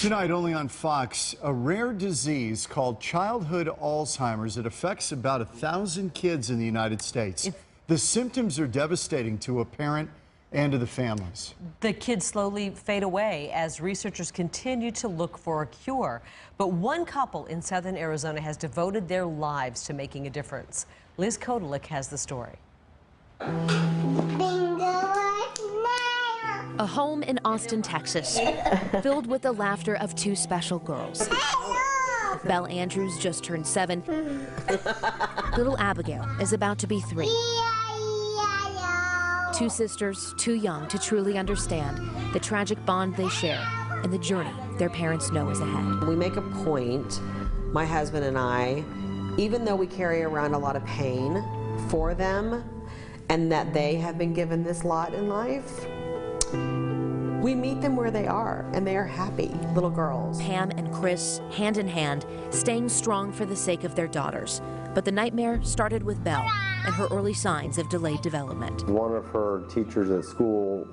Tonight, only on Fox, a rare disease called childhood Alzheimer's. It affects about 1,000 kids in the United States. The symptoms are devastating to a parent and to the families. The kids slowly fade away as researchers continue to look for a cure. But one couple in southern Arizona has devoted their lives to making a difference. Liz Kodelik has the story. A home in Austin, Texas, filled with the laughter of two special girls. Belle Andrews just turned 7. Little Abigail is about to be 3. Two sisters, too young to truly understand the tragic bond they share and the journey their parents know is ahead. We make a point, my husband and I, even though we carry around a lot of pain for them and that they have been given this lot in life, we meet them where they are, and they are happy little girls. Pam and Chris, hand in hand, staying strong for the sake of their daughters. But the nightmare started with Belle and her early signs of delayed development. One of her teachers at school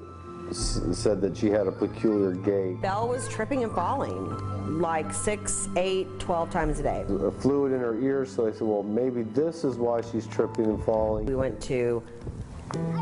said that she had a peculiar gait. Belle was tripping and falling like 6, 8, 12 times a day. A fluid in her ears, so they said, well, maybe this is why she's tripping and falling. We went to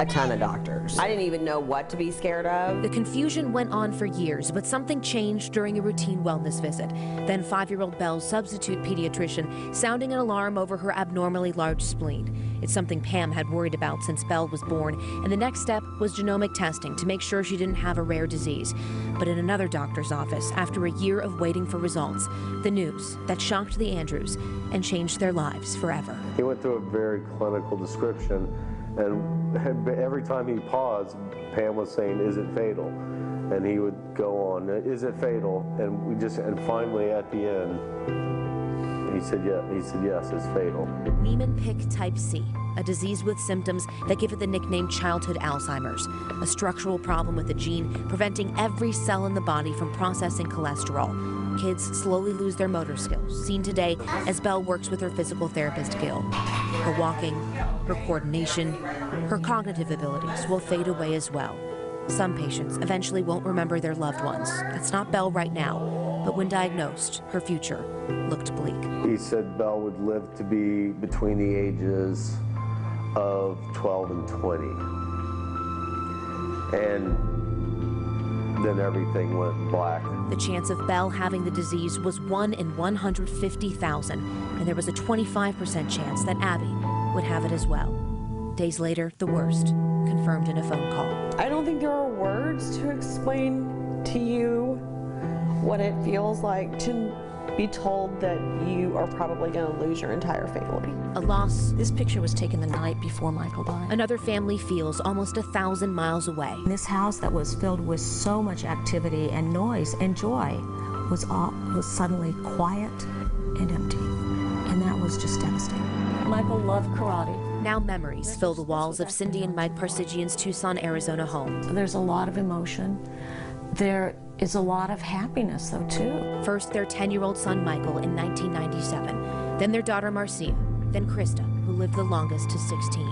a ton of doctors. I didn't even know what to be scared of. The confusion went on for years, but something changed during a routine wellness visit. Then 5-year-old Belle's substitute pediatrician sounding an alarm over her abnormally large spleen. It's something Pam had worried about since Belle was born, and the next step was genomic testing to make sure she didn't have a rare disease. But in another doctor's office, after a year of waiting for results, the news that shocked the Andrews and changed their lives forever. He went through a very clinical description, and every time he paused, Pam was saying, "Is it fatal?" And he would go on, "Is it fatal?" And finally at the end, he said, "Yeah." He said, "Yes, it's fatal." Niemann-Pick Type C, a disease with symptoms that give it the nickname childhood Alzheimer's, a structural problem with a gene preventing every cell in the body from processing cholesterol. Kids slowly lose their motor skills, seen today as Belle works with her physical therapist, Gil. Her walking, her coordination, her cognitive abilities will fade away as well. Some patients eventually won't remember their loved ones. That's not Belle right now, but when diagnosed, her future looked bleak. He said Belle would live to be between the ages of 12 and 20. And then everything went black. The chance of Belle having the disease was 1 in 150,000, and there was a 25% chance that Abby would have it as well. Days later, the worst, confirmed in a phone call. I don't think there are words to explain to you what it feels like to be told that you are probably going to lose your entire family. A loss. This picture was taken the night before Michael died. Another family feels almost 1,000 miles away. This house that was filled with so much activity and noise and joy was suddenly quiet and empty. And that was just devastating. Michael loved karate. Now memories fill the walls of Cindy and Mike Parsigian's Tucson, Arizona home. There's a lot of emotion. There is a lot of happiness, though, too. First, their 10-year-old son, Michael, in 1997. Then their daughter, Marcia. Then Krista, who lived the longest to 16.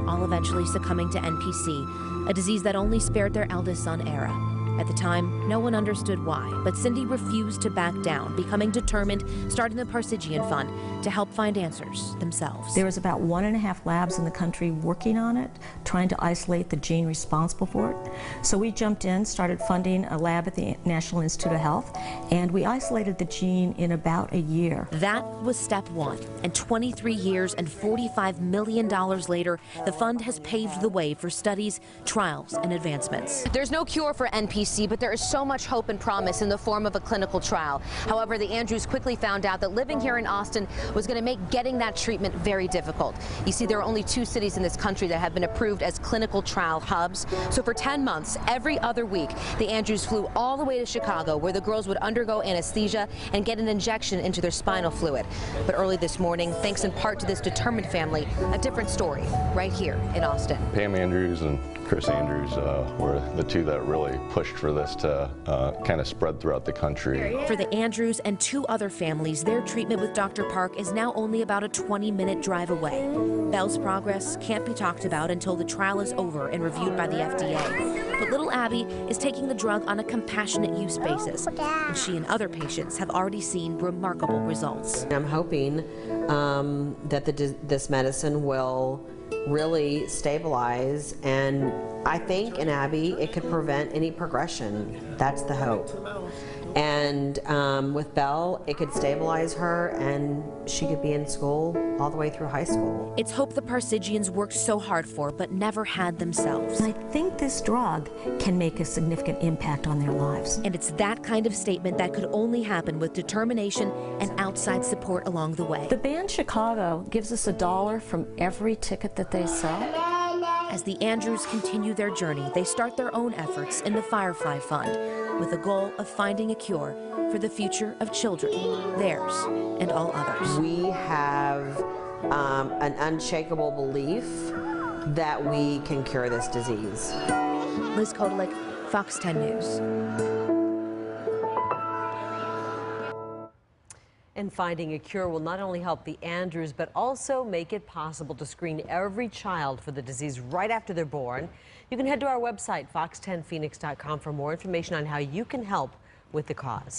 All eventually succumbing to NPC, a disease that only spared their eldest son, Era. At the time, no one understood why, but Cindy refused to back down, becoming determined, starting the Parsigian Fund to help find answers themselves. There was about 1.5 labs in the country working on it, trying to isolate the gene responsible for it. So we jumped in, started funding a lab at the National Institute of Health, and we isolated the gene in about a year. That was step 1, and 23 years and $45 million later, the fund has paved the way for studies, trials, and advancements. There's no cure for NPC, but there is so much hope and promise in the form of a clinical trial. However, the Andrews quickly found out that living here in Austin was going to make getting that treatment very difficult. You see, there are only 2 cities in this country that have been approved as clinical trial hubs. So for 10 months, every other week, the Andrews flew all the way to Chicago, where the girls would undergo anesthesia and get an injection into their spinal fluid. But early this morning, thanks in part to this determined family, a different story right here in Austin. Pam Andrews and Chris Andrews were the 2 that really pushed for this to kind of spread throughout the country. For the Andrews and 2 other families, their treatment with Dr. Park is now only about a 20-minute drive away. Belle's progress can't be talked about until the trial is over and reviewed by the FDA. But little Abby is taking the drug on a compassionate use basis, and she and other patients have already seen remarkable results. I'm hoping that this medicine will really stabilize, and I think in Abby it could prevent any progression. That's the hope. And with Belle, it could stabilize her and she could be in school all the way through high school. It's hope the Parsigians worked so hard for but never had themselves. I think this drug can make a significant impact on their lives. And it's that kind of statement that could only happen with determination and outside support along the way. The band Chicago gives us $1 from every ticket that they sell. As the Andrews continue their journey, they start their own efforts in the Firefly Fund with the goal of finding a cure for the future of children, theirs and all others. We have an unshakable belief that we can cure this disease. Liz Kotelik, Fox 10 News. And finding a cure will not only help the Andrews, but also make it possible to screen every child for the disease right after they're born. You can head to our website, fox10phoenix.com, for more information on how you can help with the cause.